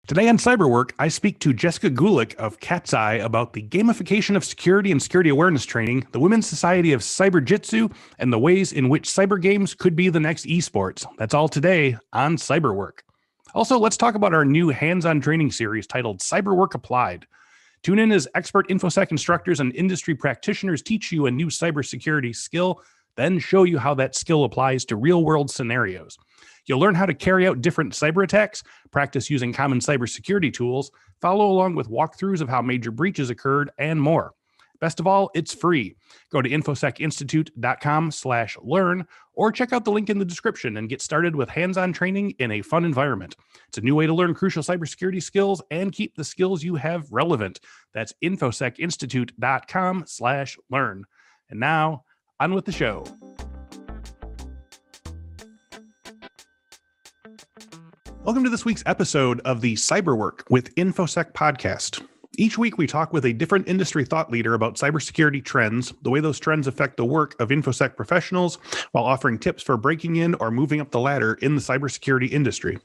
Today on Cyberwork, I speak to Jessica Gulick of Katczy about the gamification of security and security awareness training, the Women's Society of Cyberjutsu, and the ways in which cyber games could be the next esports. That's all today on Cyberwork. Also, let's talk about our new hands-on training series titled Cyberwork Applied. Tune in as expert Infosec instructors and industry practitioners teach you a new cybersecurity skill, then show you how that skill applies to real-world scenarios. You'll learn how to carry out different cyber attacks, practice using common cybersecurity tools, follow along with walkthroughs of how major breaches occurred, and more. Best of all, it's free. Go to infosecinstitute.com/learn or check out the link in the description and get started with hands-on training in a fun environment. It's a new way to learn crucial cybersecurity skills and keep the skills you have relevant. That's infosecinstitute.com/learn. And now, on with the show. Welcome to this week's episode of the Cyberwork with Infosec podcast. Each week, we talk with a different industry thought leader about cybersecurity trends, the way those trends affect the work of Infosec professionals, while offering tips for breaking in or moving up the ladder in the cybersecurity industry.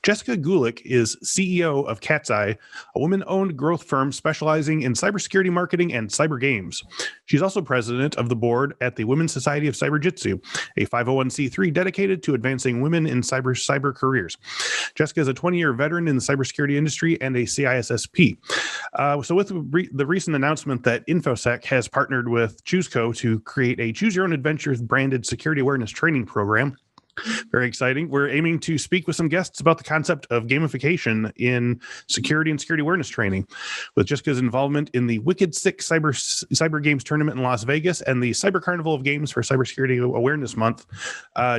Jessica Gulick is CEO of Katzcy, a women-owned growth firm specializing in cybersecurity marketing and cyber games. She's also president of the board at the Women's Society of Cyberjutsu, a 501c3 dedicated to advancing women in cyber careers. Jessica is a 20-year veteran in the cybersecurity industry and a CISSP. So with the recent announcement that Infosec has partnered with ChooseCo to create a Choose Your Own Adventures branded security awareness training program, very exciting. We're aiming to speak with some guests about the concept of gamification in security and security awareness training, with Jessica's involvement in the Wicked6 Cyber Games tournament in Las Vegas and the Cyber Carnival of Games for Cybersecurity Awareness Month.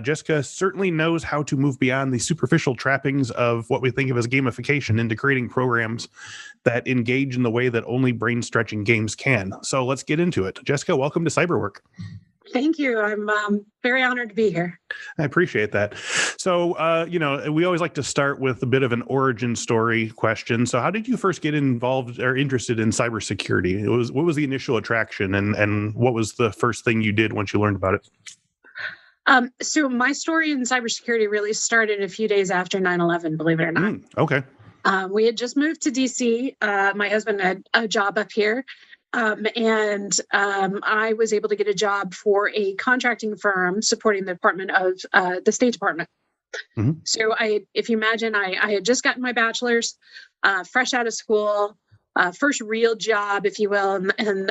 Jessica certainly knows how to move beyond the superficial trappings of what we think of as gamification into creating programs that engage in the way that only brain-stretching games can. So let's get into it. Jessica, welcome to Cyberwork. Thank you. I'm very honored to be here. I appreciate that. So, we always like to start with a bit of an origin story question. So how did you first get involved or interested in cybersecurity? What was the initial attraction and what was the first thing you did once you learned about it? So my story in cybersecurity really started a few days after 9/11, believe it or not. Okay. We had just moved to DC. My husband had a job up here. And I was able to get a job for a contracting firm supporting the Department of the State Department. Mm-hmm. So if you imagine, I had just gotten my bachelor's, fresh out of school, first real job, if you will, in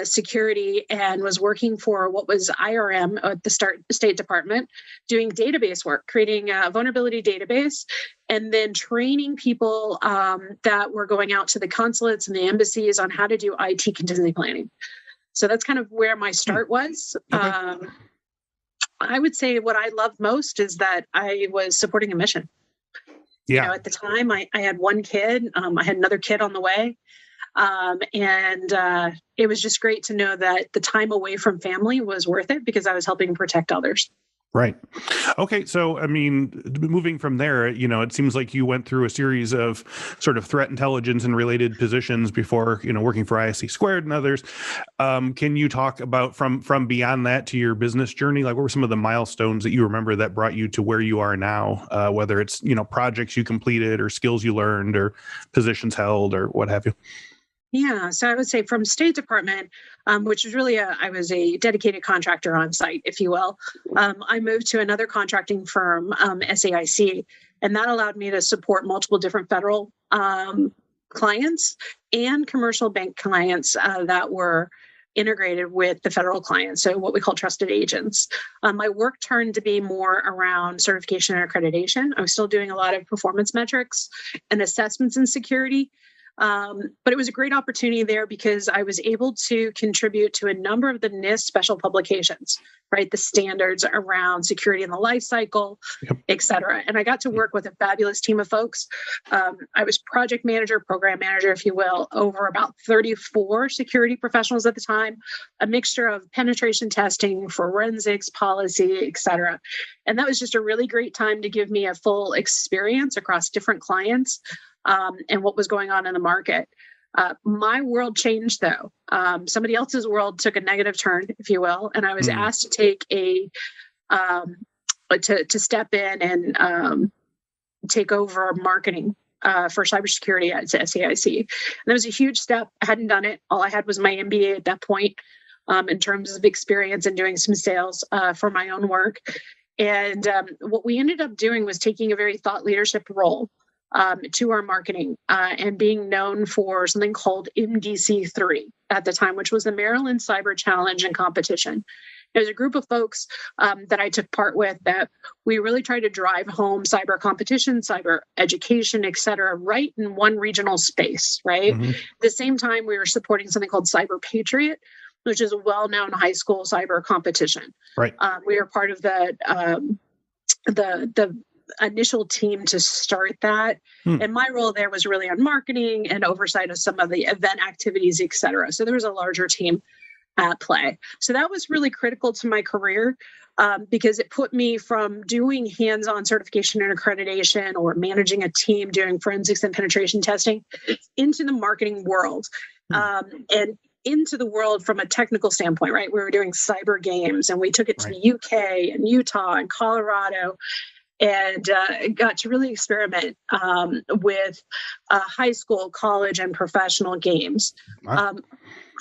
security, and was working for what was IRM at the State Department, doing database work, creating a vulnerability database, and then training people that were going out to the consulates and the embassies on how to do IT contingency planning. So that's kind of where my start was. Okay. I would say what I loved most is that I was supporting a mission. Yeah. At the time, I had one kid. I had another kid on the way. And it was just great to know that the time away from family was worth it because I was helping protect others. Right. Okay. So, I mean, moving from there, it seems like you went through a series of sort of threat intelligence and related positions before, working for ISC Squared and others. Can you talk about from beyond that to your business journey? Like, what were some of the milestones that you remember that brought you to where you are now, whether it's, projects you completed or skills you learned or positions held or what have you? Yeah, so I would say from State Department, which was really I was a dedicated contractor on site, if you will. I moved to another contracting firm, SAIC, and that allowed me to support multiple different federal clients and commercial bank clients that were integrated with the federal clients, so what we call trusted agents. My work turned to be more around certification and accreditation. I was still doing a lot of performance metrics and assessments in security. But it was a great opportunity there because I was able to contribute to a number of the NIST special publications, right? The standards around security in the life cycle, et cetera. And I got to work with a fabulous team of folks. I was project manager, program manager, if you will, over about 34 security professionals at the time, a mixture of penetration testing, forensics, policy, et cetera. And that was just a really great time to give me a full experience across different clients. And what was going on in the market. My world changed, though. Somebody else's world took a negative turn, if you will, and I was asked to take to step in and take over marketing for cybersecurity at SAIC. And that was a huge step. I hadn't done it. All I had was my MBA at that point in terms of experience and doing some sales for my own work. And what we ended up doing was taking a very thought leadership role to our marketing and being known for something called MDC3 at the time, which was the Maryland Cyber Challenge and Competition. There's a group of folks that I took part with that we really tried to drive home cyber competition, cyber education, et cetera, right in one regional space, right? At the same time, we were supporting something called Cyber Patriot, which is a well-known high school cyber competition. Right. We were part of the initial team to start that. And my role there was really on marketing and oversight of some of the event activities, et cetera. So there was a larger team at play. So that was really critical to my career because it put me from doing hands-on certification and accreditation or managing a team doing forensics and penetration testing into the marketing world and into the world from a technical standpoint, right? We were doing cyber games and we took it to the UK and Utah and Colorado and got to really experiment with high school, college, and professional games.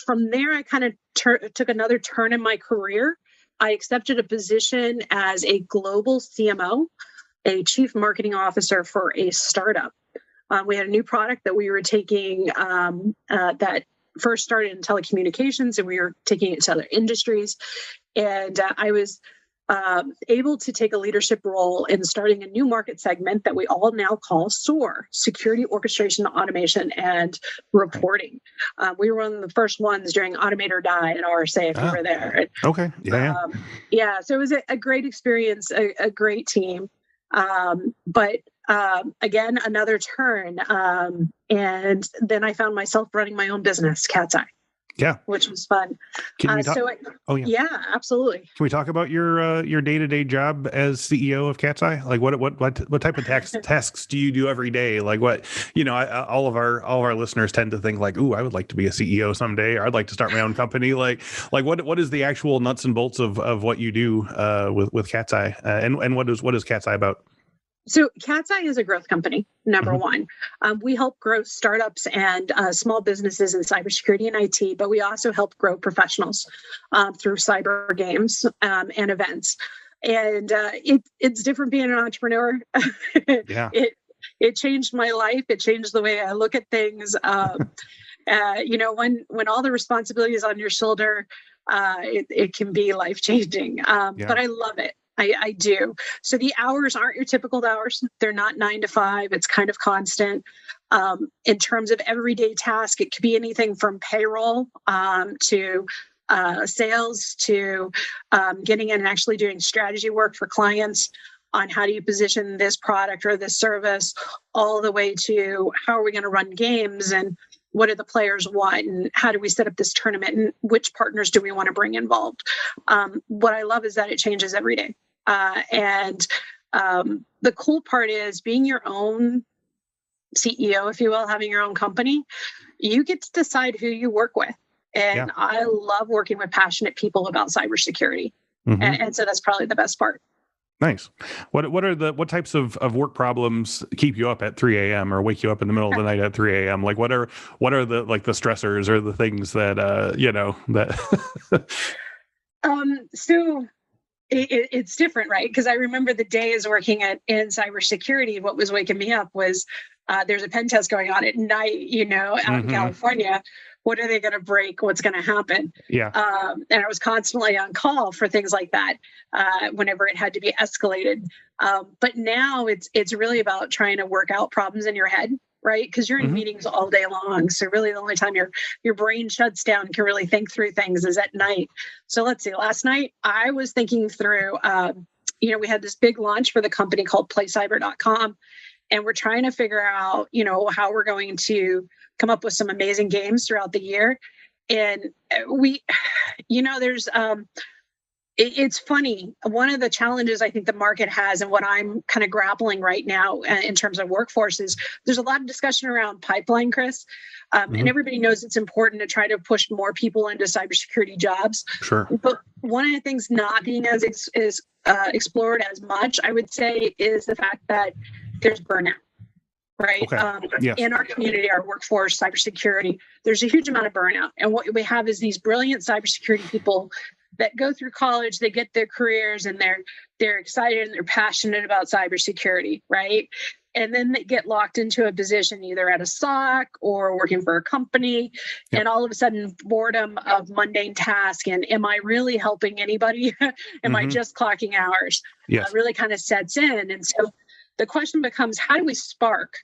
From there, I kind of took another turn in my career. I accepted a position as a global CMO, a chief marketing officer for a startup. We had a new product that we were taking that first started in telecommunications, and we were taking it to other industries. And I was able to take a leadership role in starting a new market segment that we all now call SOAR, Security Orchestration, Automation, and Reporting. We were one of the first ones during Automate or Die at RSA, if you were there. Okay. Yeah. So it was a great experience, a great team. But again, another turn. And then I found myself running my own business, Katzcy. Yeah, which was fun. Can we talk? Yeah, absolutely. Can we talk about your day-to-day job as CEO of Katzcy? Like what type of tasks do you do every day? Like what, all of our listeners tend to think like, ooh, I would like to be a CEO someday, or I'd like to start my own company. Like what is the actual nuts and bolts of what you do with Katzcy, and what is Katzcy about? So Katzcy is a growth company, number one. We help grow startups and small businesses in cybersecurity and IT, but we also help grow professionals through cyber games and events. And it's different being an entrepreneur. Yeah. It changed my life. It changed the way I look at things. When all the responsibility is on your shoulder, it can be life-changing. But I love it. I do. So the hours aren't your typical hours. They're not 9 to 5. It's kind of constant. In terms of everyday task, it could be anything from payroll to sales to getting in and actually doing strategy work for clients on how do you position this product or this service, all the way to how are we going to run games and what do the players want and how do we set up this tournament and which partners do we want to bring involved. What I love is that it changes every day. And the cool part is being your own CEO, if you will, having your own company, you get to decide who you work with. And I love working with passionate people about cybersecurity. And so that's probably the best part. Nice. What types of work problems keep you up at 3 a.m. or wake you up in the middle of the night at 3 a.m.? Like what are the the stressors or the things that that so it's different, right? Because I remember the days working in cybersecurity, what was waking me up was there's a pen test going on at night, out in California. What are they going to break? What's going to happen? Yeah. And I was constantly on call for things like that whenever it had to be escalated. But now it's really about trying to work out problems in your head, right? Because you're in meetings all day long. So really the only time your brain shuts down and can really think through things is at night. So let's see, last night I was thinking through, we had this big launch for the company called playcyber.com. And we're trying to figure out, how we're going to come up with some amazing games throughout the year. And it's funny. One of the challenges I think the market has and what I'm kind of grappling right now in terms of workforce is there's a lot of discussion around pipeline, Chris. And everybody knows it's important to try to push more people into cybersecurity jobs. Sure. But one of the things not being as explored as much, I would say, is the fact that there's burnout. Right. Okay. Yes. In our community, our workforce, cybersecurity, there's a huge amount of burnout. And what we have is these brilliant cybersecurity people that go through college, they get their careers, and they're excited and they're passionate about cybersecurity, right? And then they get locked into a position either at a SOC or working for a company, Yep. and all of a sudden boredom of mundane tasks and am I really helping anybody? Am I just clocking hours? Yes. Really kind of sets in. And so the question becomes, how do we spark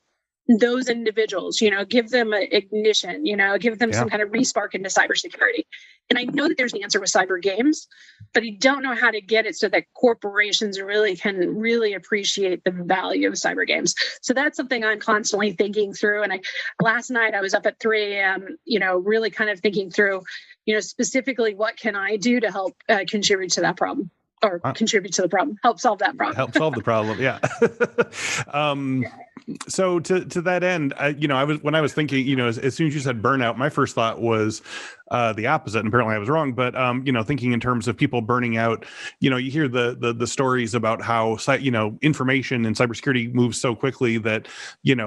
those individuals, give them an ignition, give them some kind of respark into cybersecurity? And I know that there's the answer with cyber games, but I don't know how to get it so that corporations can really appreciate the value of cyber games. So that's something I'm constantly thinking through. And last night I was up at 3 a.m., really kind of thinking through, specifically what can I do to help contribute to that problem? Or contribute to the problem, help solve that problem. Help solve the problem, yeah. So to that end, when I was thinking, as soon as you said burnout, my first thought was the opposite, and apparently I was wrong. But thinking in terms of people burning out, you hear the stories about how information and cybersecurity moves so quickly that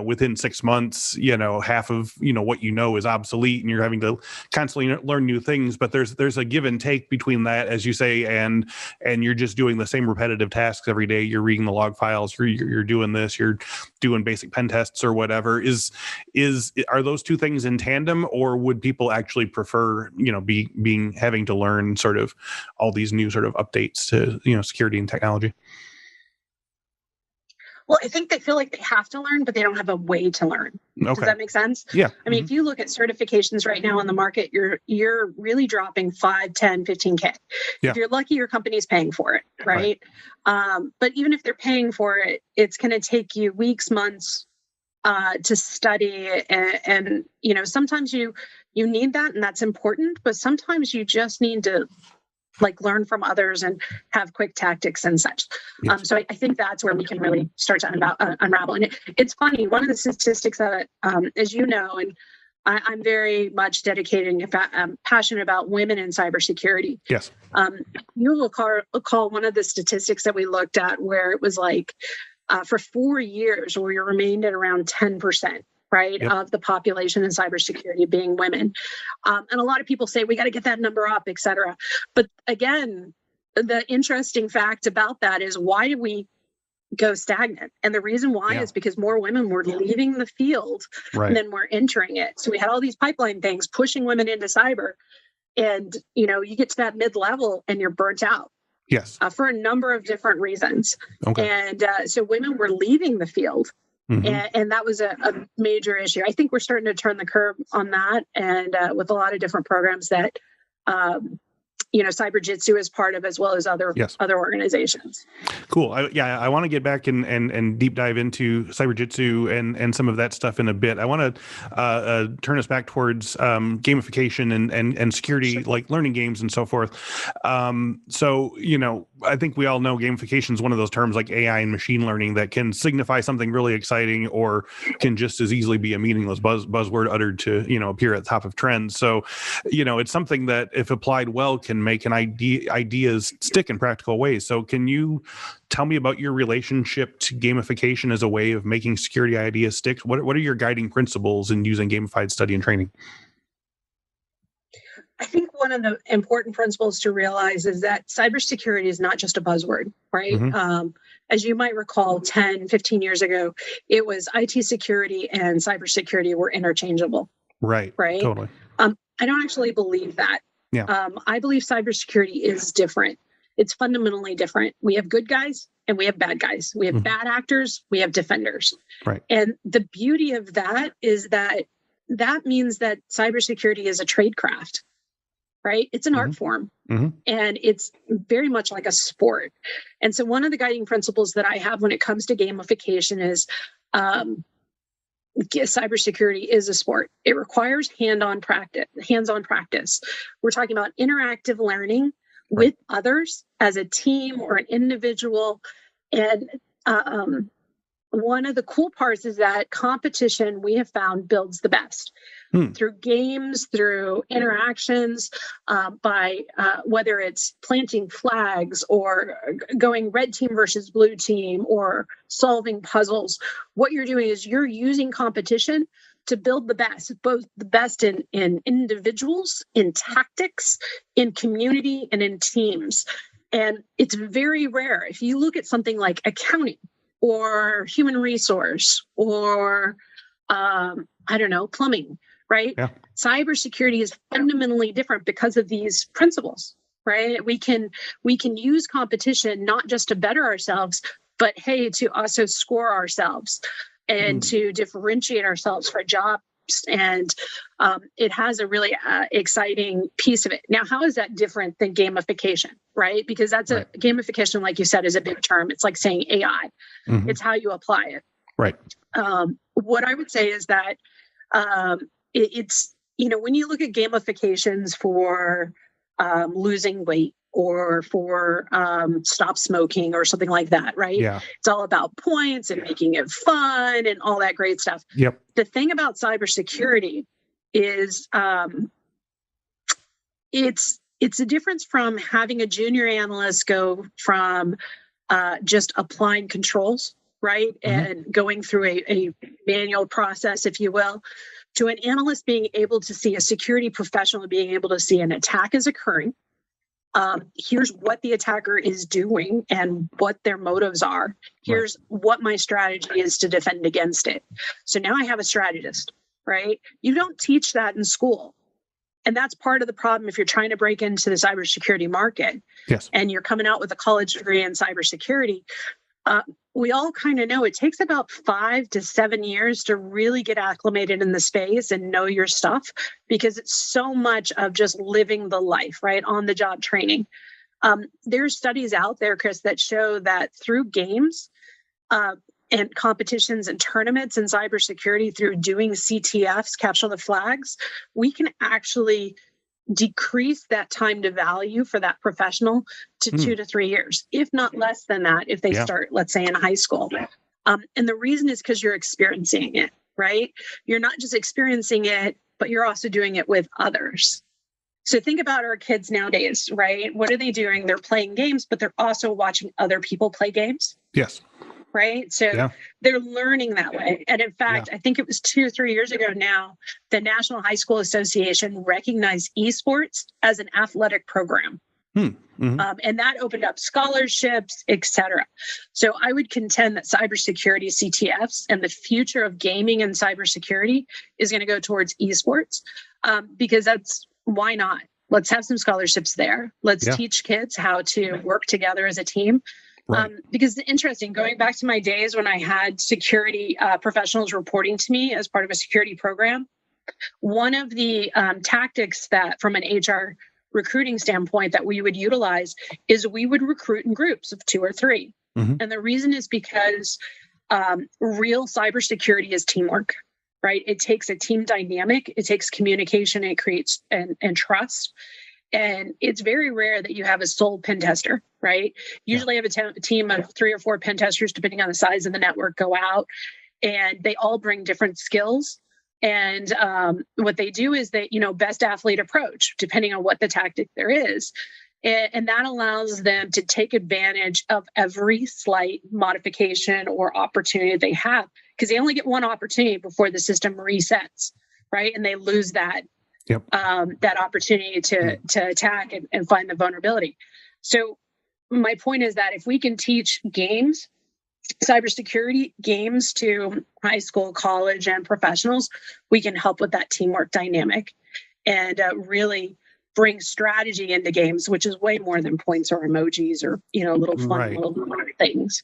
within 6 months, half of what is obsolete, and you're having to constantly learn new things. But there's a give and take between that, as you say, and you're just doing the same repetitive tasks every day. You're reading the log files, you're doing this, you're doing basic pen tests or whatever. Are those two things in tandem, or would people actually prefer having to learn sort of all these new sort of updates to security and technology? Well, I think they feel like they have to learn, but they don't have a way to learn. Okay. Does that make sense? Yeah. I mean, if you look at certifications right now on the market, you're really dropping 5, 10, 15K. Yeah. If you're lucky, your company's paying for it, right? But even if they're paying for it, it's going to take you weeks, months to study. And sometimes you need that, and that's important, but sometimes you just need to learn from others and have quick tactics and such. Yes. So I think that's where we can really start to unravel. And it's funny, one of the statistics that, as you know, and I'm very much dedicated and passionate about women in cybersecurity. Yes. You will recall one of the statistics that we looked at where it was for 4 years, we remained at around 10%. Right, yep. of the population in cybersecurity being women. And a lot of people say we got to get that number up, et cetera. But again, the interesting fact about that is, why did we go stagnant? And the reason why is because more women were leaving the field than were entering it. So we had all these pipeline things pushing women into cyber. And, you get to that mid-level and you're burnt out. Yes. For a number of different reasons. Okay. And so women were leaving the field. Mm-hmm. And that was a major issue. I think we're starting to turn the curve on that, and with a lot of different programs that Cyberjutsu is part of, as well as other organizations. Cool. I want to get back and deep dive into Cyberjutsu and some of that stuff in a bit. I want to turn us back towards gamification and security, like learning games and so forth. I think we all know gamification is one of those terms like AI and machine learning that can signify something really exciting, or can just as easily be a meaningless buzzword uttered to appear at the top of trends. So it's something that, if applied well, can make ideas stick in practical ways. So can you tell me about your relationship to gamification as a way of making security ideas stick? What are your guiding principles in using gamified study and training? I think one of the important principles to realize is that cybersecurity is not just a buzzword, right? Mm-hmm. As you might recall, 10, 15 years ago, it was IT security and cybersecurity were interchangeable. Right. Totally. I don't actually believe that. Yeah. I believe cybersecurity is different. It's fundamentally different. We have good guys and we have bad guys. We have bad actors. We have defenders. Right. And the beauty of that is that means that cybersecurity is a trade craft. Right? It's an art form, and it's very much like a sport. And so one of the guiding principles that I have when it comes to gamification is cybersecurity is a sport. It requires hands-on practice. We're talking about interactive learning with others as a team or an individual. And one of the cool parts is that competition, we have found, builds the best. Through games, through interactions, by whether it's planting flags or going red team versus blue team or solving puzzles. What you're doing is you're using competition to build the best, both the best in individuals, in tactics, in community, and in teams. And it's very rare. If you look at something like accounting or human resource or, plumbing, right? Yeah. Cybersecurity is fundamentally different because of these principles, right? We can use competition not just to better ourselves, but hey, to also score ourselves and to differentiate ourselves for jobs. And it has a really exciting piece of it. Now, how is that different than gamification, right? Because that's gamification, like you said, is a big term. It's like saying AI. It's how you apply it. Right. What I would say is that it's, when you look at gamifications for losing weight or for stop smoking or something like that, right? Yeah. It's all about points and making it fun and all that great stuff. Yep. The thing about cybersecurity is it's a difference from having a junior analyst go from just applying controls, right? And going through a manual process, if you will, to an analyst being able to see, a security professional being able to see an attack is occurring. Here's what the attacker is doing and what their motives are. Here's what my strategy is to defend against it. So now I have a strategist, right? You don't teach that in school. And that's part of the problem if you're trying to break into the cybersecurity market. Yes. And you're coming out with a college degree in cybersecurity. We all kind of know it takes about 5 to 7 years to really get acclimated in the space and know your stuff, because it's so much of just living the life, right? On the job training. There's studies out there, Chris, that show that through games and competitions and tournaments in cybersecurity, through doing CTFs, capture the flags, we can actually decrease that time to value for that professional to 2 to 3 years, if not less than that, if they start, let's say, in high school. And the reason is because you're experiencing it, right? You're not just experiencing it, but you're also doing it with others. So think about our kids nowadays, right? What are they doing? They're playing games, but they're also watching other people play games. Yes. Right. So they're learning that way. And in fact, I think it was 2 or 3 years ago now, the National High School Association recognized esports as an athletic program. And that opened up scholarships, et cetera. So I would contend that cybersecurity CTFs and the future of gaming and cybersecurity is going to go towards esports, because that's, why not? Let's have some scholarships there. Let's teach kids how to work together as a team. Because it's interesting, going back to my days when I had security professionals reporting to me as part of a security program, one of the tactics that from an HR recruiting standpoint that we would utilize is we would recruit in groups of 2 or 3. And the reason is because real cybersecurity is teamwork, right? It takes a team dynamic, it takes communication, it creates and trust. And it's very rare that you have a sole pen tester, right? Usually have a team of 3 or 4 pen testers, depending on the size of the network, go out, and they all bring different skills. And what they do is they, best athlete approach, depending on what the tactic there is. And that allows them to take advantage of every slight modification or opportunity they have, because they only get one opportunity before the system resets, right? And they lose that. That opportunity to attack and find the vulnerability. So my point is that if we can teach games, cybersecurity games to high school, college, and professionals, we can help with that teamwork dynamic and really bring strategy into games, which is way more than points or emojis or, little fun little things.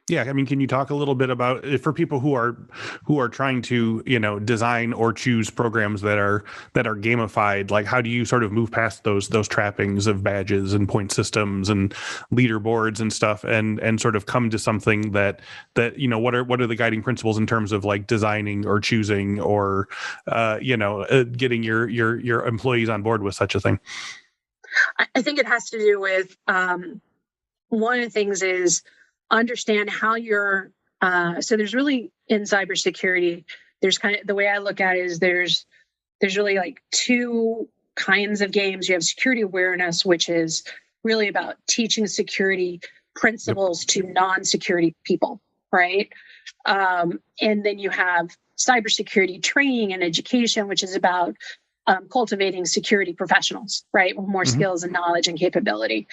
Yeah, I mean, can you talk a little bit about, for people who are trying to, design or choose programs that are gamified, like how do you sort of move past those trappings of badges and point systems and leaderboards and stuff, and sort of come to something that what are the guiding principles in terms of like designing or choosing or getting your employees on board with such a thing? I think it has to do with one of the things is understand how you're So there's really, in cybersecurity, there's kind of, the way I look at it is there's really like two kinds of games. You have security awareness, which is really about teaching security principles to non-security people, right? And then you have cybersecurity training and education, which is about cultivating security professionals, right? With more skills and knowledge and capability.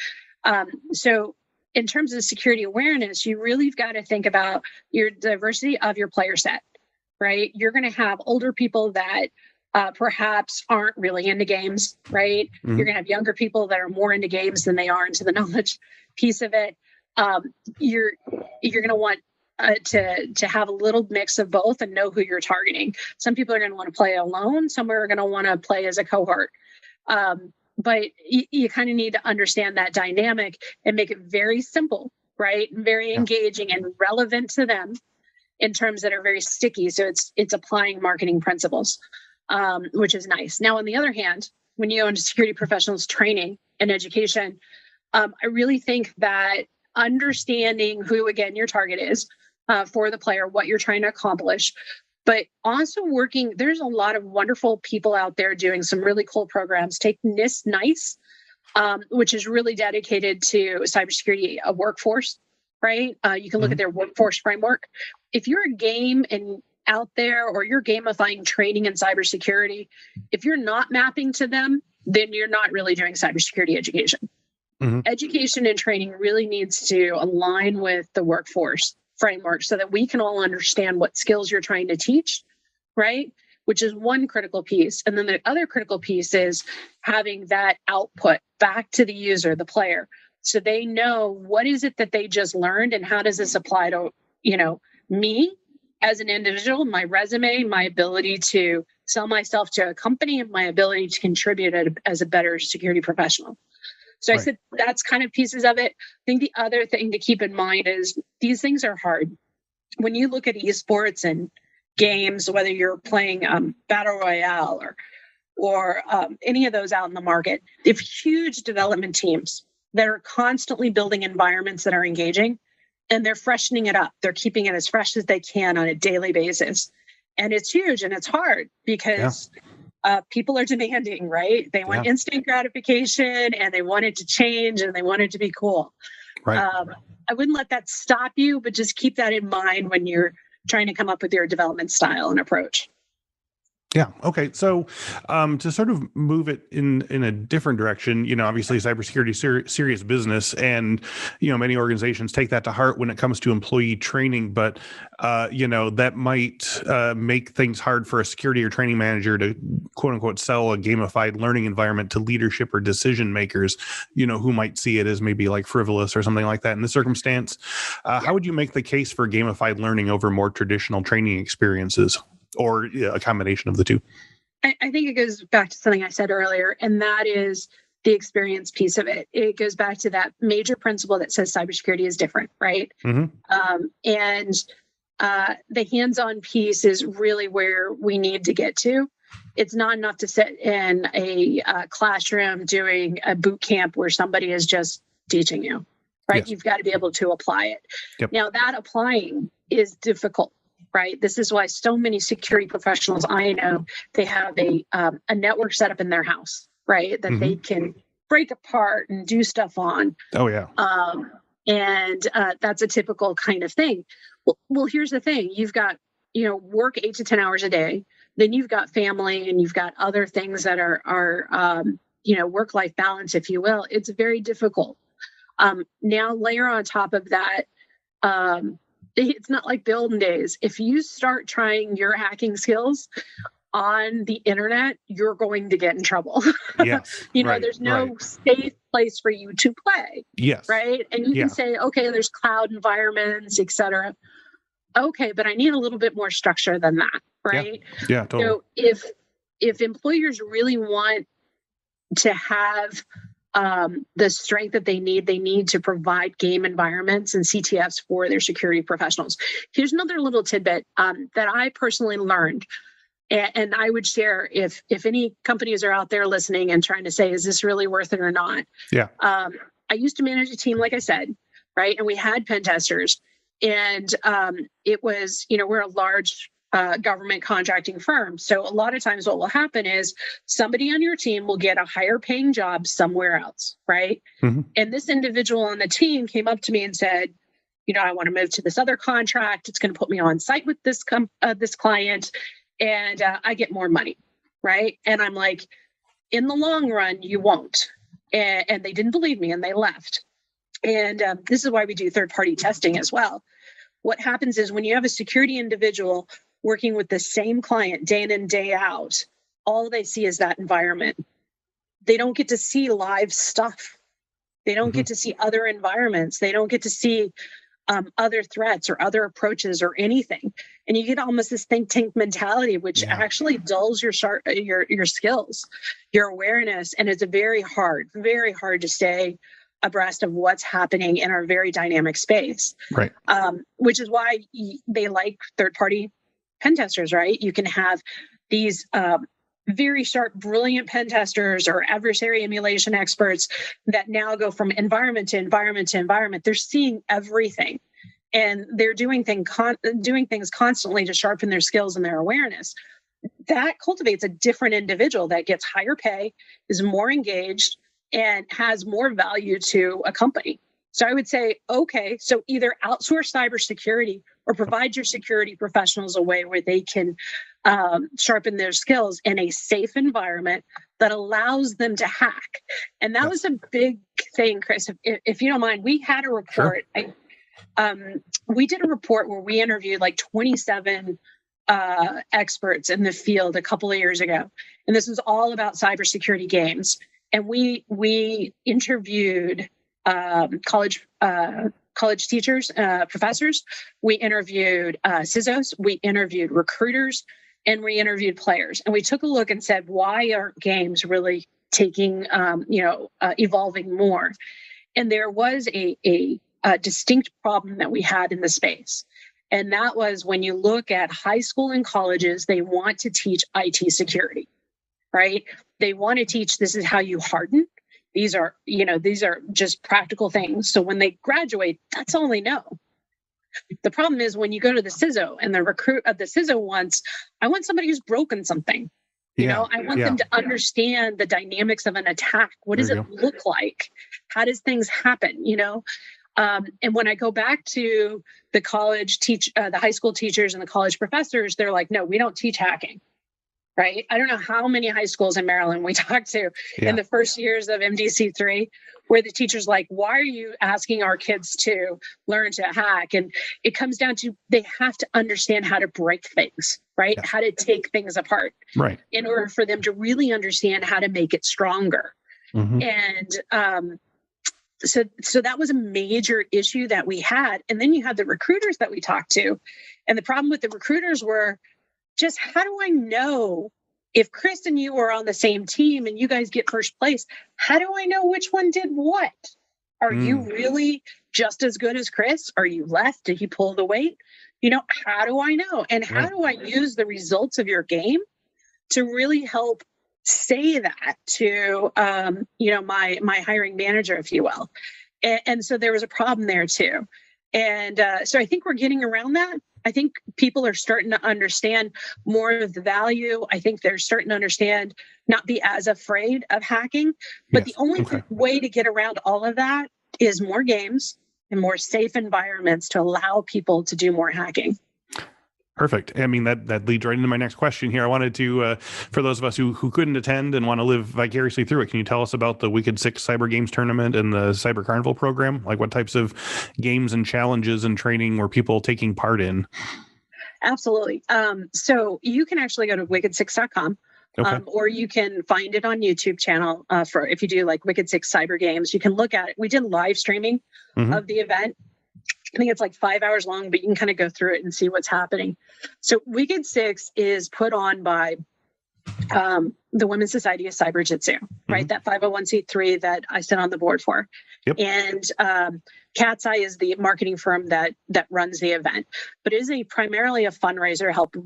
So in terms of security awareness, you really got to think about your diversity of your player set, right? You're going to have older people that perhaps aren't really into games, right? You're going to have younger people that are more into games than they are into the knowledge piece of it. You're going to want to have a little mix of both and know who you're targeting. Some people are going to want to play alone. Some are going to want to play as a cohort. But you kind of need to understand that dynamic and make it very simple, right? Very engaging and relevant to them in terms that are very sticky. So it's applying marketing principles, which is nice. Now, on the other hand, when you go into security professionals training and education, I really think that understanding who, again, your target is for the player, what you're trying to accomplish, but also working, there's a lot of wonderful people out there doing some really cool programs. Take NIST, which is really dedicated to cybersecurity workforce, right? You can look at their workforce framework. If you're a game and out there, or you're gamifying training in cybersecurity, if you're not mapping to them, then you're not really doing cybersecurity education. Education and training really needs to align with the workforce framework so that we can all understand what skills you're trying to teach, right? Which is one critical piece. And then the other critical piece is having that output back to the user, the player, so they know what is it that they just learned and how does this apply to, me as an individual, my resume, my ability to sell myself to a company, and my ability to contribute as a better security professional. So I said that's kind of pieces of it. I think the other thing to keep in mind is these things are hard. When you look at esports and games, whether you're playing Battle Royale or any of those out in the market, they have huge development teams that are constantly building environments that are engaging, and they're freshening it up. They're keeping it as fresh as they can on a daily basis. And it's huge and it's hard because people are demanding, right? They want instant gratification, and they want it to change, and they want it to be cool. Right. I wouldn't let that stop you, but just keep that in mind when you're trying to come up with your development style and approach. Yeah. Okay. So to sort of move it in a different direction, obviously cybersecurity serious business, and many organizations take that to heart when it comes to employee training. But that might make things hard for a security or training manager to quote unquote sell a gamified learning environment to leadership or decision makers, who might see it as maybe like frivolous or something like that in this circumstance. How would you make the case for gamified learning over more traditional training experiences? Or a combination of the two? I think it goes back to something I said earlier, and that is the experience piece of it. It goes back to that major principle that says cybersecurity is different, right? And the hands-on piece is really where we need to get to. It's not enough to sit in a classroom doing a boot camp where somebody is just teaching you, right? Yes. You've got to be able to apply it. Yep. Now, that applying is difficult. Right. This is why so many security professionals I know, they have a network set up in their house, right, that they can break apart and do stuff on. Oh, yeah. And that's a typical kind of thing. Well, here's the thing. You've got, work 8 to 10 hours a day. Then you've got family, and you've got other things that are work-life balance, if you will. It's very difficult. Now layer on top of that, it's not like the olden days. If you start trying your hacking skills on the internet, you're going to get in trouble. Yes. There's no safe place for you to play. Yes. Right. And you can say, okay, there's cloud environments, et cetera. Okay, but I need a little bit more structure than that. Right. Yeah, totally. So if employers really want to have the strength that they need to provide game environments and CTFs for their security professionals. Here's another little tidbit that I personally learned, and I would share if any companies are out there listening and trying to say, is this really worth it or not? Yeah. I used to manage a team, like I said, right? And we had pen testers. And it was, we're a large government contracting firm. So a lot of times what will happen is somebody on your team will get a higher paying job somewhere else, right? Mm-hmm. And this individual on the team came up to me and said, I want to move to this other contract. It's going to put me on site with this client, and I get more money, right? And I'm like, in the long run, you won't. And they didn't believe me, and they left. And this is why we do third-party testing as well. What happens is when you have a security individual working with the same client day in and day out, all they see is that environment. They don't get to see live stuff. They don't get to see other environments. They don't get to see other threats or other approaches or anything. And you get almost this think tank mentality, which actually dulls your skills, your awareness. And it's very hard to stay abreast of what's happening in our very dynamic space. Right. Which is why they like third-party pen testers, right? You can have these very sharp, brilliant pen testers or adversary emulation experts that now go from environment to environment to environment. They're seeing everything, and they're doing things constantly to sharpen their skills and their awareness. That cultivates a different individual that gets higher pay, is more engaged, and has more value to a company. So I would say, okay, so either outsource cybersecurity or provide your security professionals a way where they can sharpen their skills in a safe environment that allows them to hack. And that was a big thing, Chris. If you don't mind, we had a report. Sure. We did a report where we interviewed like 27 experts in the field a couple of years ago. And this was all about cybersecurity games. And we interviewed college teachers, professors. We interviewed CISOs. We interviewed recruiters, and we interviewed players. And we took a look and said, why aren't games really taking, evolving more? And there was a distinct problem that we had in the space. And that was when you look at high school and colleges, they want to teach IT security, right? They want to teach this is how you harden. These are just practical things. So when they graduate, that's all they know. The problem is when you go to the CISO and the recruit of the CISO wants, I want somebody who's broken something. I want them to understand the dynamics of an attack. What does it look like? How does things happen? And when I go back to the the high school teachers and the college professors, they're like, no, we don't teach hacking. Right. I don't know how many high schools in Maryland we talked to in the first years of MDC3, where the teacher's like, why are you asking our kids to learn to hack? And it comes down to they have to understand how to break things, right? How to take things apart, right? In order for them to really understand how to make it stronger. And so that was a major issue that we had. And then you had the recruiters that we talked to. And the problem with the recruiters were, just how do I know if Chris and you are on the same team and you guys get first place? How do I know which one did what? Are you really just as good as Chris? Are you less? Did he pull the weight? How do I know? And how do I use the results of your game to really help say that to, my hiring manager, if you will? And so there was a problem there too. And so I think we're getting around that. I think people are starting to understand more of the value. I think they're starting to understand, not be as afraid of hacking. But the only way to get around all of that is more games and more safe environments to allow people to do more hacking. Perfect. I mean, that leads right into my next question here. I wanted to, for those of us who couldn't attend and want to live vicariously through it, can you tell us about the Wicked6 Cyber Games tournament and the Cyber Carnival program? Like what types of games and challenges and training were people taking part in? Absolutely. So you can actually go to wicked6.com. Or you can find it on YouTube channel for if you do like Wicked6 Cyber Games. You can look at it. We did live streaming of the event. I think it's like 5 hours long, but you can kind of go through it and see what's happening. So Wicked6 is put on by the Women's Society of Cyberjutsu, right? That 501c3 that I sit on the board for. And Katzcy is the marketing firm that runs the event. But it is primarily a fundraiser to help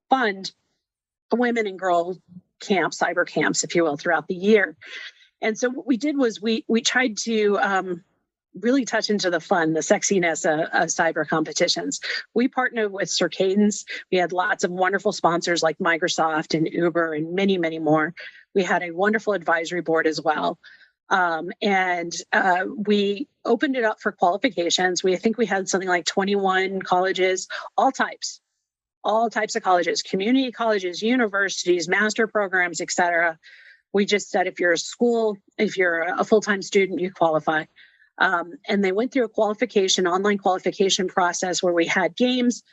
fund women and girl camps, cyber camps, if you will, throughout the year. And so what we did was we tried to really touch into the fun, the sexiness of cyber competitions. We partnered with Circadence. We had lots of wonderful sponsors like Microsoft and Uber and many, many more. We had a wonderful advisory board as well. And we opened it up for qualifications. I think we had something like 21 colleges, all types of colleges, community colleges, universities, master programs, et cetera. We just said, if you're a school, if you're a full-time student, you qualify. And they went through a online qualification process where we had games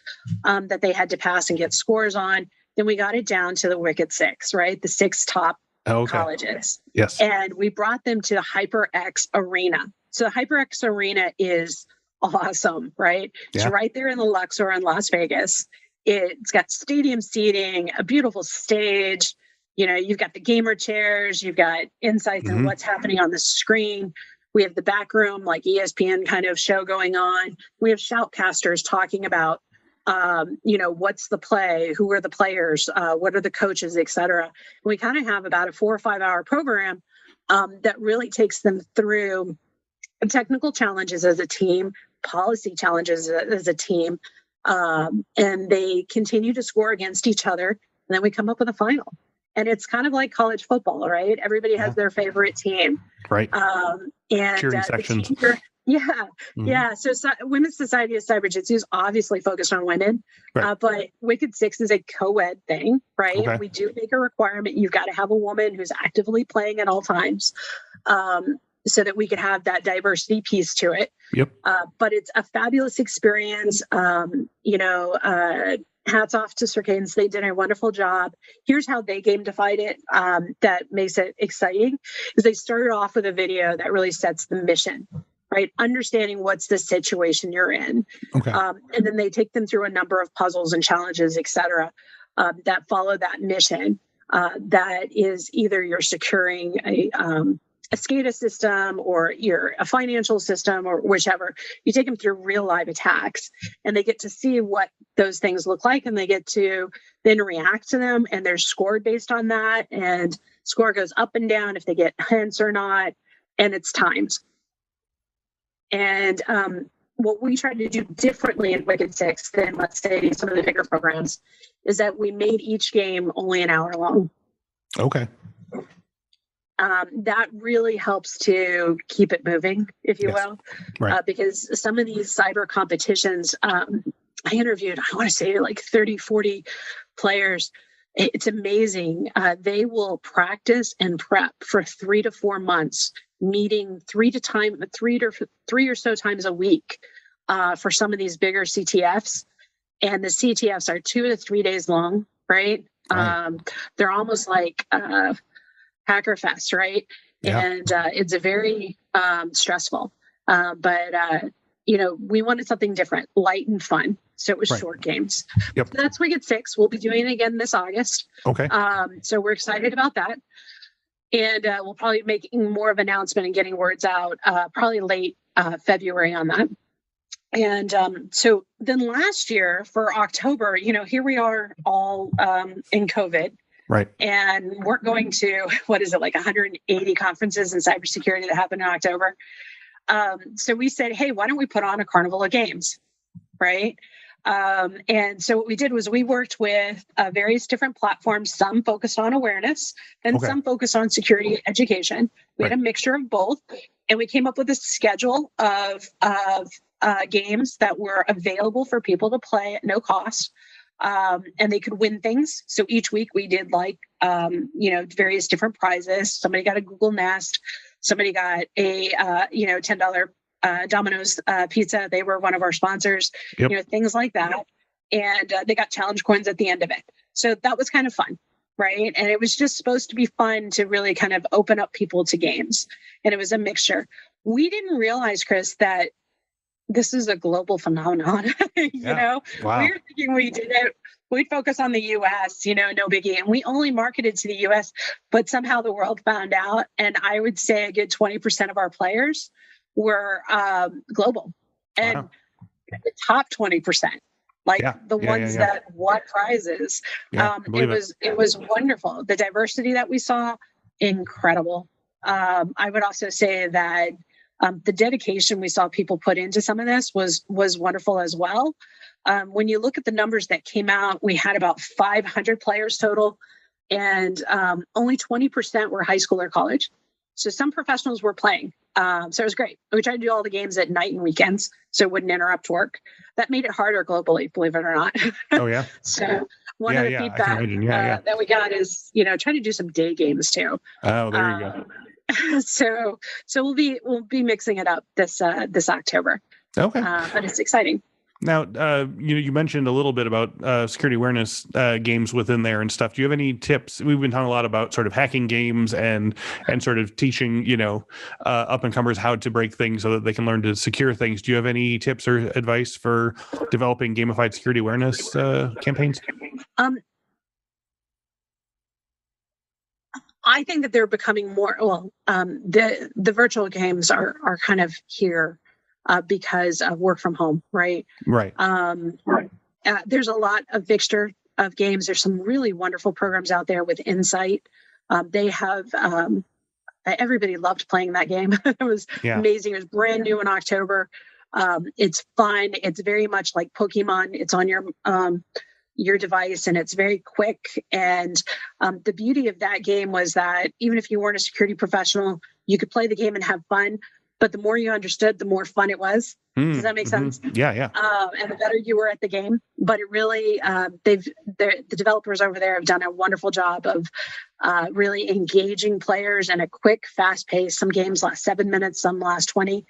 that they had to pass and get scores on. Then we got it down to the Wicked6, right? The 6 top colleges. Yes. And we brought them to the HyperX Arena. So the HyperX Arena is awesome, right? Yeah. It's right there in the Luxor in Las Vegas. It's got stadium seating, a beautiful stage. You've got the gamer chairs, you've got insights on what's happening on the screen. We have the back room, like ESPN kind of show going on. We have shoutcasters talking about, what's the play, who are the players, what are the coaches, et cetera. We kind of have about a 4 or 5 hour program that really takes them through technical challenges as a team, policy challenges as a team, and they continue to score against each other. And then we come up with a final. And it's kind of like college football, right? Everybody has their favorite team. Right. And cheering sections. Yeah. So Women's Society of Cyberjutsu is obviously focused on women, right. But Wicked6 is a co-ed thing, right? Okay. We do make a requirement. You've got to have a woman who's actively playing at all times, so that we could have that diversity piece to it. Yep. But it's a fabulous experience. Hats off to Circadence. They did a wonderful job. Here's how they gamified it that makes it exciting, is they started off with a video that really sets the mission, right? Understanding what's the situation you're in. Okay. And then they take them through a number of puzzles and challenges, et cetera, that follow that mission. That is either you're securing a SCADA system or a financial system or whichever. You take them through real live attacks and they get to see what those things look like, and they get to then react to them, and they're scored based on that, and score goes up and down if they get hints or not, and it's timed. And what we tried to do differently in Wicked6 than, let's say, some of the bigger programs is that we made each game only an hour long. Okay. That really helps to keep it moving, if you will, right. Because some of these cyber competitions, I interviewed, I want to say like 30, 40 players. It's amazing. They will practice and prep for 3 to 4 months, meeting three or so times a week for some of these bigger CTFs. And the CTFs are 2 to 3 days long, right? They're almost like Hacker Fest, right? Yeah. And it's a very stressful, but we wanted something different, light and fun. So it was short games. Yep. So that's Wicked6. We'll be doing it again this August. Okay. So we're excited about that. And we'll probably be making more of an announcement and getting words out probably late February on that. And so then last year for October, here we are all in COVID. Right. And we're going to, 180 conferences in cybersecurity that happen in October. So we said, hey, why don't we put on a carnival of games, right? And so what we did was we worked with various different platforms, some focused on awareness and some focused on security education. We had a mixture of both. And we came up with a schedule of games that were available for people to play at no cost. And they could win things. So each week we did various different prizes. Somebody got a Google Nest. Somebody got a, $10 Domino's pizza. They were one of our sponsors, things like that. And they got challenge coins at the end of it. So that was kind of fun, right? And it was just supposed to be fun to really kind of open up people to games. And it was a mixture. We didn't realize, Chris, that this is a global phenomenon. Wow. We were thinking we did it. We'd focus on the US, no biggie. And we only marketed to the US, but somehow the world found out. And I would say a good 20% of our players were global. And the top 20%, the ones that won prizes. It was wonderful. The diversity that we saw, incredible. I would also say that The dedication we saw people put into some of this was wonderful as well. When you look at the numbers that came out, we had about 500 players total, and only 20% were high school or college. So some professionals were playing. So it was great. We tried to do all the games at night and weekends so it wouldn't interrupt work. That made it harder globally, believe it or not. Oh, yeah. So one of the feedback that we got is, try to do some day games too. Oh, there you go. So we'll be mixing it up this October. Okay. But it's exciting. Now, you mentioned a little bit about security awareness games within there and stuff. Do you have any tips? We've been talking a lot about sort of hacking games and sort of teaching, up and comers how to break things so that they can learn to secure things. Do you have any tips or advice for developing gamified security awareness campaigns? I think that they're becoming more. Well, the virtual games are kind of here. Because of work from home, right? Right. There's a lot of mixture of games. There's some really wonderful programs out there with Insight. They have, everybody loved playing that game. It was amazing. It was brand new in October. It's fun. It's very much like Pokemon. It's on your device, and it's very quick. And the beauty of that game was that even if you weren't a security professional, you could play the game and have fun. But the more you understood, the more fun it was. Does that make sense? Yeah. And the better you were at the game. But it really, the developers over there have done a wonderful job of really engaging players in a quick, fast pace. Some games last 7 minutes, some last 20.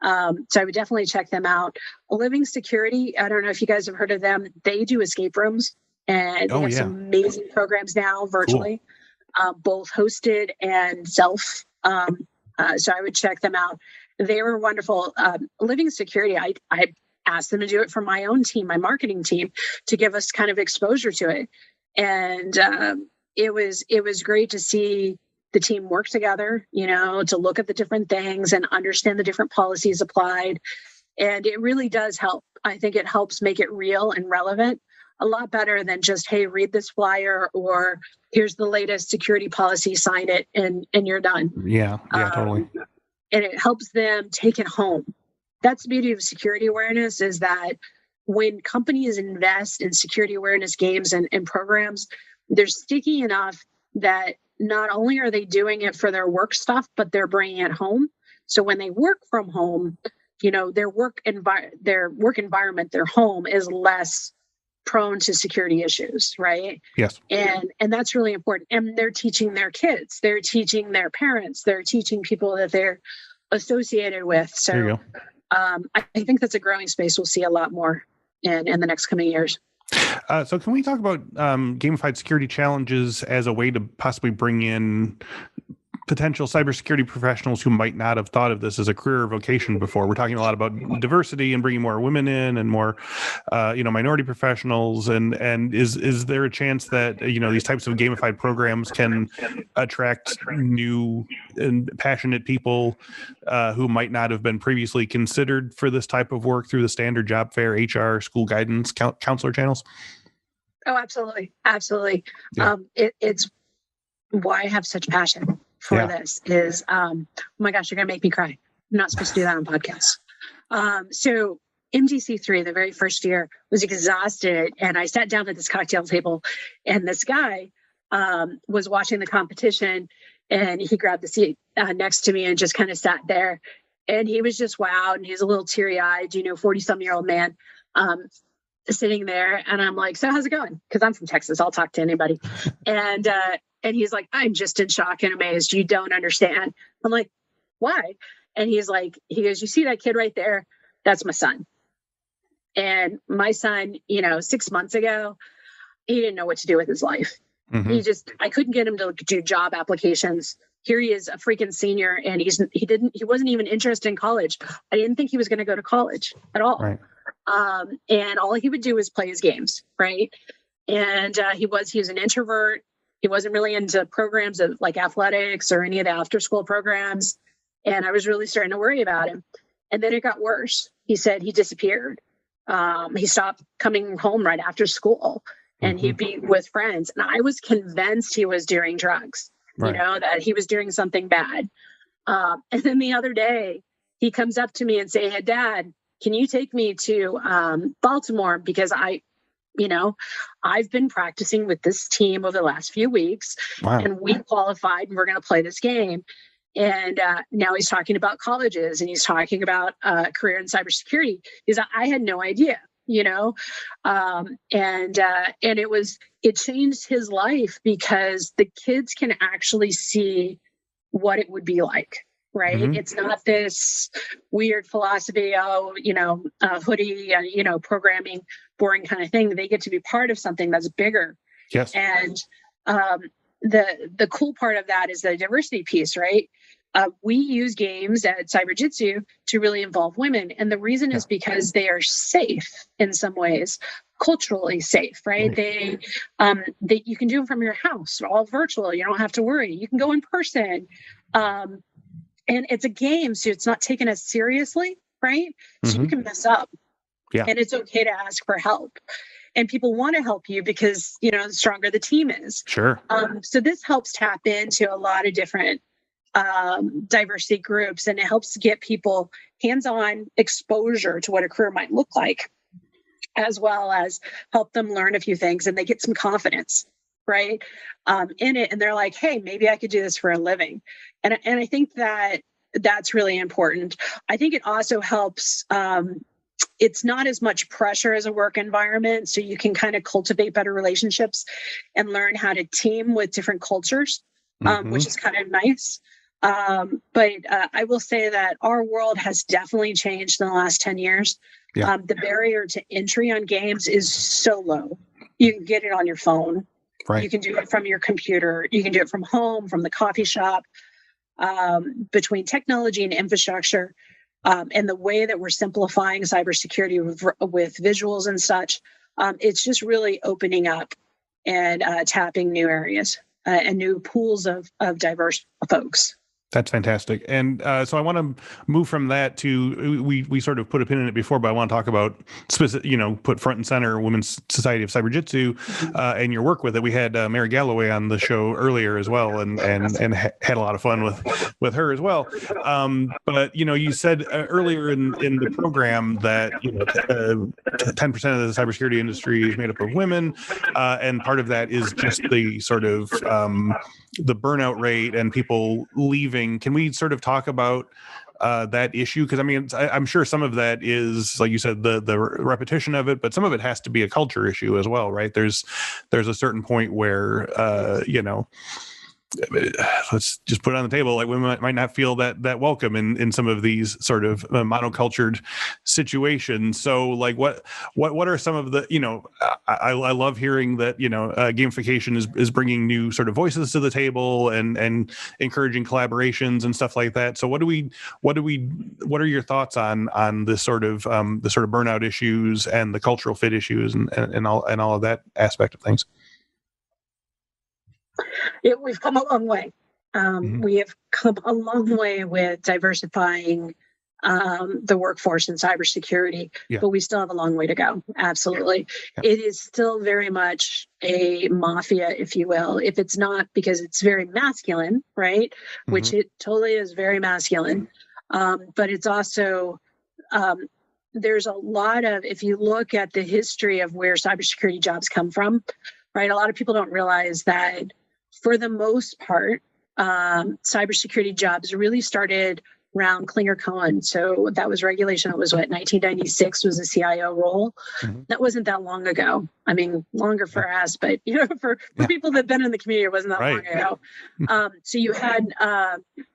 So I would definitely check them out. Living Security, I don't know if you guys have heard of them. They do escape rooms, and they have some amazing programs now virtually, both hosted and self. So I would check them out. They were wonderful. Living Security, I asked them to do it for my own team, my marketing team, to give us kind of exposure to it. And it was great to see the team work together, to look at the different things and understand the different policies applied. And it really does help. I think it helps make it real and relevant a lot better than just, hey, read this flyer, or here's the latest security policy, sign it, and you're done. Yeah, totally. And it helps them take it home. That's the beauty of security awareness, is that when companies invest in security awareness games and programs, they're sticky enough that not only are they doing it for their work stuff, but they're bringing it home. So when they work from home, their work environment, their home, is less prone to security issues, right? Yes. And that's really important. And they're teaching their kids, they're teaching their parents, they're teaching people that they're associated with. So there you go. I think that's a growing space. We'll see a lot more in the next coming years. So can we talk about gamified security challenges as a way to possibly bring in potential cybersecurity professionals who might not have thought of this as a career or vocation before? We're talking a lot about diversity and bringing more women in and more, minority professionals. And is there a chance that, these types of gamified programs can attract new and passionate people who might not have been previously considered for this type of work through the standard job fair, HR, school guidance, counselor channels? Oh, absolutely. Absolutely. Yeah. It's why I have such passion for this is, oh my gosh, you're going to make me cry. I'm not supposed to do that on podcasts. So MGC3, the very first year, was exhausted. And I sat down at this cocktail table, and this guy was watching the competition, and he grabbed the seat next to me and just kind of sat there. And he was just wowed, and he's a little teary-eyed, 40-some-year-old man sitting there. And I'm like, so how's it going? Because I'm from Texas. I'll talk to anybody. And he's like, I'm just in shock and amazed. You don't understand. I'm like, why? And he goes, you see that kid right there? That's my son. And my son, 6 months ago, he didn't know what to do with his life. Mm-hmm. I couldn't get him to do job applications. Here he is, a freaking senior, and he wasn't even interested in college. I didn't think he was going to go to college at all. Right. And all he would do was play his games. Right. And he was an introvert. He wasn't really into programs of like athletics or any of the after school programs. And I was really starting to worry about him. And then it got worse. He said he disappeared. He stopped coming home right after school, and he'd be with friends. And I was convinced he was doing drugs, that he was doing something bad. And then the other day he comes up to me and say, "Hey, Dad, can you take me to Baltimore? Because I've been practicing with this team over the last few weeks, Wow. and we qualified, and we're going to play this game." And now he's talking about colleges, and he's talking about career in cybersecurity. I had no idea, and it changed his life because the kids can actually see what it would be like. Right. Mm-hmm. It's not this weird philosophy, hoodie, programming, boring kind of thing. They get to be part of something that's bigger. Yes. And the cool part of that is the diversity piece, right? We use games at Cyberjutsu to really involve women. And the reason is because they are safe in some ways, culturally safe, right? They you can do them from your house, all virtual. You don't have to worry. You can go in person. And it's a game, so it's not taken as seriously, right? So you can mess up. Yeah. And it's okay to ask for help. And people want to help you because, the stronger the team is. Sure. So this helps tap into a lot of different diversity groups, and it helps get people hands-on exposure to what a career might look like, as well as help them learn a few things, and they get some confidence, right, in it. And they're like, hey, maybe I could do this for a living. And I think that's really important. I think it also helps. It's not as much pressure as a work environment, so you can kind of cultivate better relationships and learn how to team with different cultures, which is kind of nice. But I will say that our world has definitely changed in the last 10 years. Yeah. The barrier to entry on games is so low. You can get it on your phone. Right. You can do it from your computer. You can do it from home, from the coffee shop. Between technology and infrastructure, and the way that we're simplifying cybersecurity with visuals and such, it's just really opening up and tapping new areas and new pools of diverse folks. That's fantastic. And so I want to move from that to, we sort of put a pin in it before, but I want to talk about put front and center Women's Society of Cyberjutsu and your work with it. We had Mary Galloway on the show earlier as well, and had a lot of fun with her as well. But you said earlier in the program that 10% of the cybersecurity industry is made up of women, and part of that is just the sort of the burnout rate and people leaving. Can we sort of talk about that issue? Because I'm sure some of that is, like you said, the repetition of it, but some of it has to be a culture issue as well, right? There's a certain point where let's just put it on the table, like women might not feel that welcome in some of these sort of monocultured situations. So like what are some of the, I love hearing that, gamification is bringing new sort of voices to the table and encouraging collaborations and stuff like that. So what are your thoughts on this sort of the sort of burnout issues and the cultural fit issues and all of that aspect of things? We've come a long way. We have come a long way with diversifying the workforce in cybersecurity, but we still have a long way to go. Absolutely. Yeah. It is still very much a mafia, if you will, if it's not because it's very masculine, right? Which it totally is very masculine. But it's also, there's a lot of, if you look at the history of where cybersecurity jobs come from, right? A lot of people don't realize that for the most part, cybersecurity jobs really started around Klinger-Cohen. So that was regulation. It was 1996 was a CIO role. That wasn't that long ago. I mean, longer for us, but for people that've been in the community, it wasn't that long ago. So you had,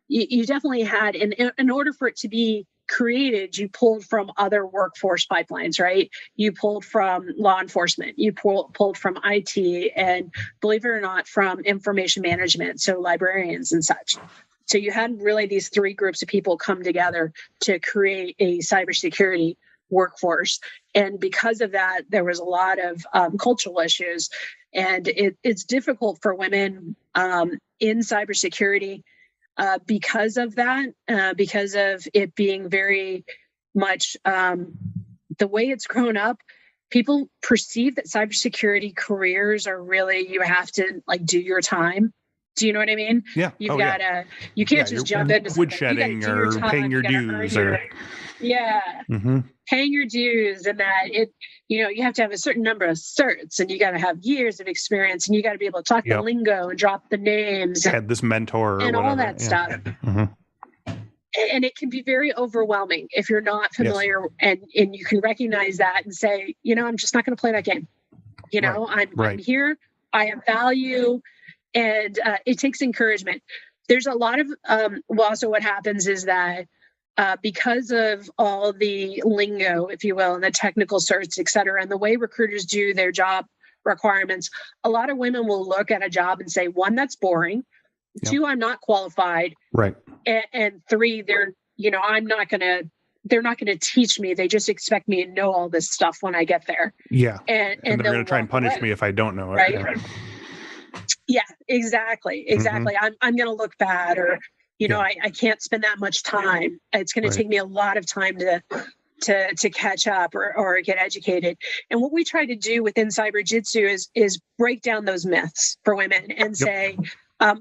you definitely had, in order for it to be created, you pulled from other workforce pipelines, right? You pulled from law enforcement, you pulled from IT, and believe it or not, from information management, so librarians and such. So you had really these three groups of people come together to create a cybersecurity workforce. And because of that, there was a lot of cultural issues. And it's difficult for women in cybersecurity because of that, because of it being very much the way it's grown up. People perceive that cybersecurity careers are really, you have to like do your time Do you know what I mean? Yeah. You've got to, you can't just jump into woodshedding or paying your dues or. Paying your dues, and that you have to have a certain number of certs, and you got to have years of experience, and you got to be able to talk the lingo and drop the names. Had this mentor and whatever. All that stuff. And it can be very overwhelming if you're not familiar, and you can recognize that and say, I'm just not going to play that game. I'm here. I have value, and it takes encouragement. There's a lot of also what happens is that because of all the lingo, if you will, and the technical certs, et cetera, and the way recruiters do their job requirements, a lot of women will look at a job and say, one, that's boring. Two, I'm not qualified. Right. And three, they're not going to teach me. They just expect me to know all this stuff when I get there. Yeah. And they're going to try and punish me if I don't know it. Right. Yeah, exactly. I'm going to look bad, or I can't spend that much time. It's going to take me a lot of time to catch up or get educated. And what we try to do within Cyberjutsu is break down those myths for women and say,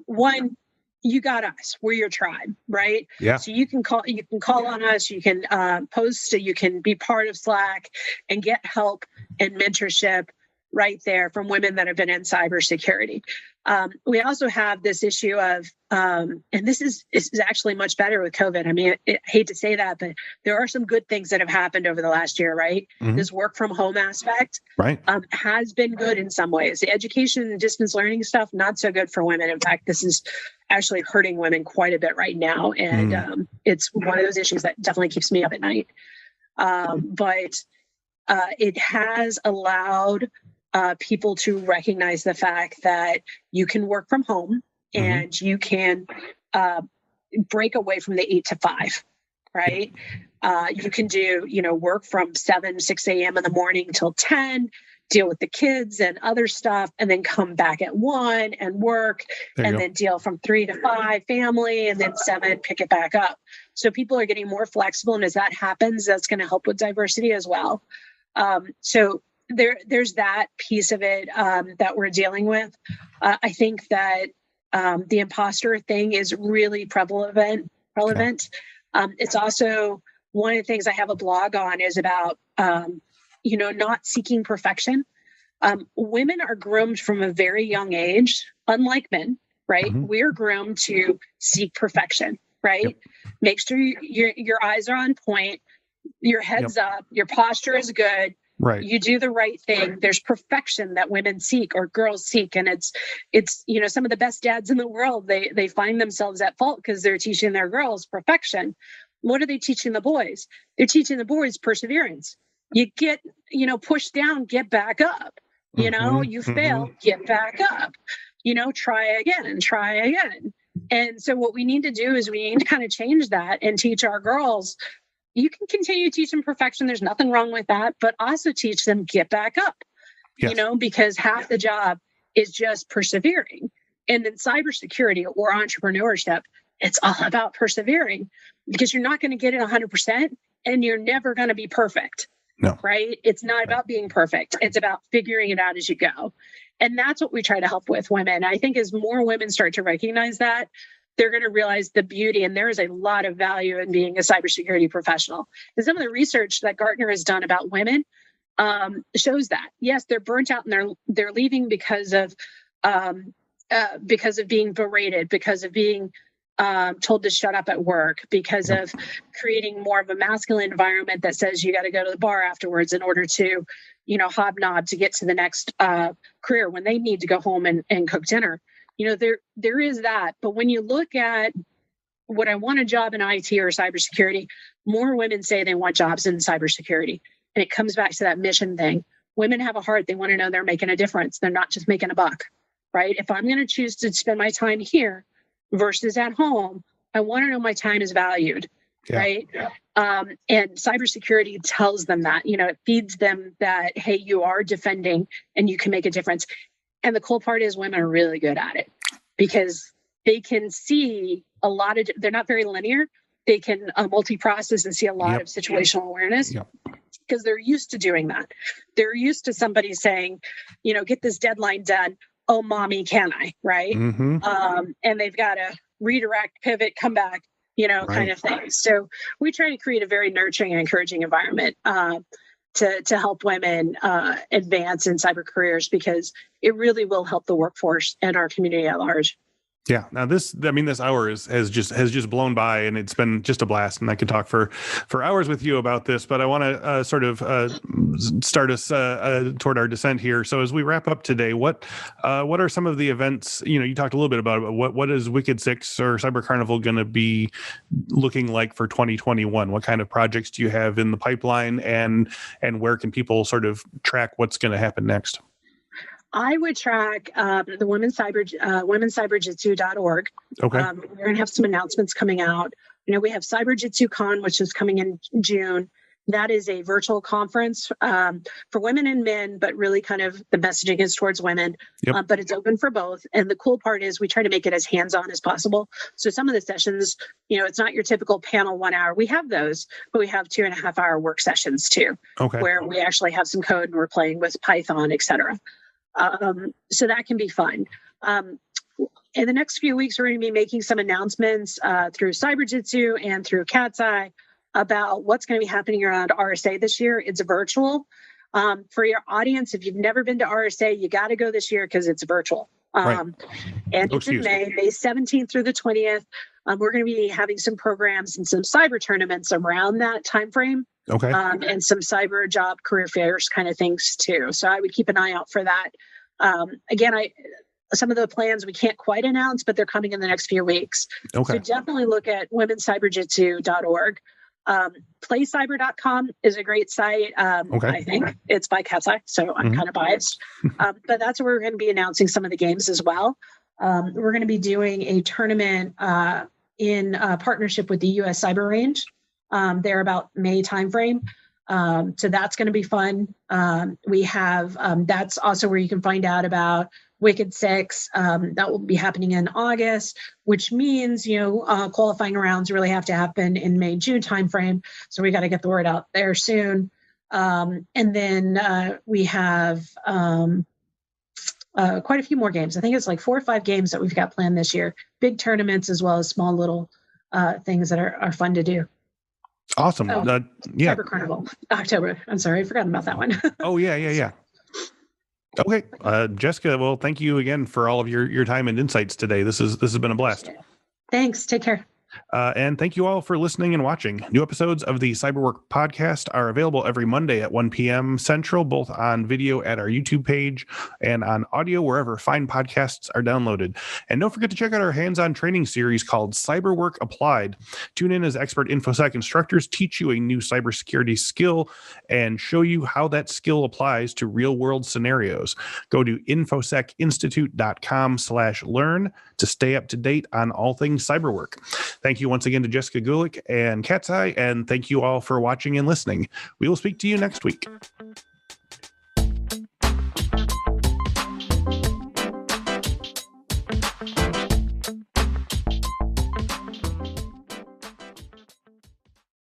one, you got us. We're your tribe, right? Yeah. So you can call on us. You can post. You can be part of Slack and get help and mentorship right there from women that have been in cybersecurity. We also have this issue of, and this is actually much better with COVID. I mean, I hate to say that, but there are some good things that have happened over the last year, right? This work from home aspect has been good in some ways. The education and distance learning stuff, not so good for women. In fact, this is actually hurting women quite a bit right now. And it's one of those issues that definitely keeps me up at night. But it has allowed people to recognize the fact that you can work from home and you can break away from the 8 to 5, right? You can do, work from 6 a.m. in the morning till 10, deal with the kids and other stuff, and then come back at 1 and work, and then deal from 3 to 5 family, and then 7, pick it back up. So people are getting more flexible. And as that happens, that's going to help with diversity as well. So there's that piece of it that we're dealing with. I think that the imposter thing is really relevant. It's also one of the things I have a blog on is about, not seeking perfection. Women are groomed from a very young age, unlike men, right? We're groomed to seek perfection, right? Make sure your eyes are on point, your head's up, your posture is good. Right. You do the right thing. There's perfection that women seek or girls seek. And it's some of the best dads in the world, they find themselves at fault because they're teaching their girls perfection. What are they teaching the boys? They're teaching the boys perseverance. You get, pushed down, get back up. You fail, get back up. Try again and try again. And so what we need to do is we need to kind of change that and teach our girls, you can continue to teach them perfection. There's nothing wrong with that, but also teach them get back up, because half the job is just persevering. And in cybersecurity or entrepreneurship, it's all about persevering, because you're not going to get it 100% and you're never going to be perfect. No. Right? It's not about being perfect. It's about figuring it out as you go. And that's what we try to help with women. I think as more women start to recognize that, they're going to realize the beauty, and there is a lot of value in being a cybersecurity professional. And some of the research that Gartner has done about women shows that, yes, they're burnt out and they're leaving because of being berated, because of being told to shut up at work, because of creating more of a masculine environment that says you got to go to the bar afterwards in order to, hobnob to get to the next career when they need to go home and cook dinner. There is that. But when you look at would I want a job in IT or cybersecurity, more women say they want jobs in cybersecurity. And it comes back to that mission thing. Women have a heart. They want to know they're making a difference. They're not just making a buck, right? If I'm going to choose to spend my time here versus at home, I want to know my time is valued, right? And cybersecurity tells them that, it feeds them that, hey, you are defending and you can make a difference. And the cool part is women are really good at it because they can see a lot of, they're not very linear. They can multi-process and see a lot of situational awareness because they're used to doing that. They're used to somebody saying, get this deadline done oh, mommy, can I? Right. And they've got to redirect, pivot, come back, kind of thing. So we try to create a very nurturing and encouraging environment to help women advance in cyber careers, because it really will help the workforce and our community at large. Yeah. Now this hour has just blown by, and it's been just a blast. And I could talk for hours with you about this, but I want to start us toward our descent here. So as we wrap up today, what are some of the events? You talked a little bit about what is Wicked6 or Cyber Carnival going to be looking like for 2021? What kind of projects do you have in the pipeline, and where can people sort of track what's going to happen next? I would track the Cyberjutsu.org. Okay. We're going to have some announcements coming out. We have Cyberjutsu Con, which is coming in June. That is a virtual conference for women and men, but really kind of the messaging is towards women. Yep. But it's open for both. And the cool part is we try to make it as hands-on as possible. So some of the sessions, it's not your typical panel 1 hour. We have those, but we have 2.5 hour work sessions too, where we actually have some code and we're playing with Python, et cetera. So that can be fun. In the next few weeks, we're going to be making some announcements through Cyberjutsu and through Katzcy about what's going to be happening around RSA this year. It's virtual. For your audience, if you've never been to RSA, you got to go this year because it's virtual. And it's in May 17th through the 20th. We're going to be having some programs and some cyber tournaments around that time frame. Okay. And some cyber job career fairs kind of things too. So I would keep an eye out for that. Again, some of the plans we can't quite announce, but they're coming in the next few weeks. Okay. So definitely look at womencyberjutsu.org. Playcyber.com is a great site. I think it's by Katzcy, so I'm kind of biased. But that's where we're going to be announcing some of the games as well. We're going to be doing a tournament in partnership with the US Cyber Range. They're about May timeframe. So that's going to be fun. We have, that's also where you can find out about Wicked6. That will be happening in August, which means, qualifying rounds really have to happen in May, June timeframe. So we got to get the word out there soon. And then we have quite a few more games. I think it's like 4 or 5 games that we've got planned this year. Big tournaments as well as small little things that are fun to do. Awesome. Yeah. Cyber Carnival, October. I'm sorry, I forgot about that one. Oh, yeah. Okay. Jessica, well, thank you again for all of your time and insights today. This has been a blast. Thanks. Take care. And thank you all for listening and watching. New episodes of the Cyberwork podcast are available every Monday at 1 p.m. Central, both on video at our YouTube page and on audio wherever fine podcasts are downloaded. And don't forget to check out our hands-on training series called Cyberwork Applied. Tune in as expert Infosec instructors teach you a new cybersecurity skill and show you how that skill applies to real-world scenarios. Go to infosecinstitute.com/learn to stay up to date on all things cyberwork. Thank you once again to Jessica Gulick and Katczy, and thank you all for watching and listening. We will speak to you next week.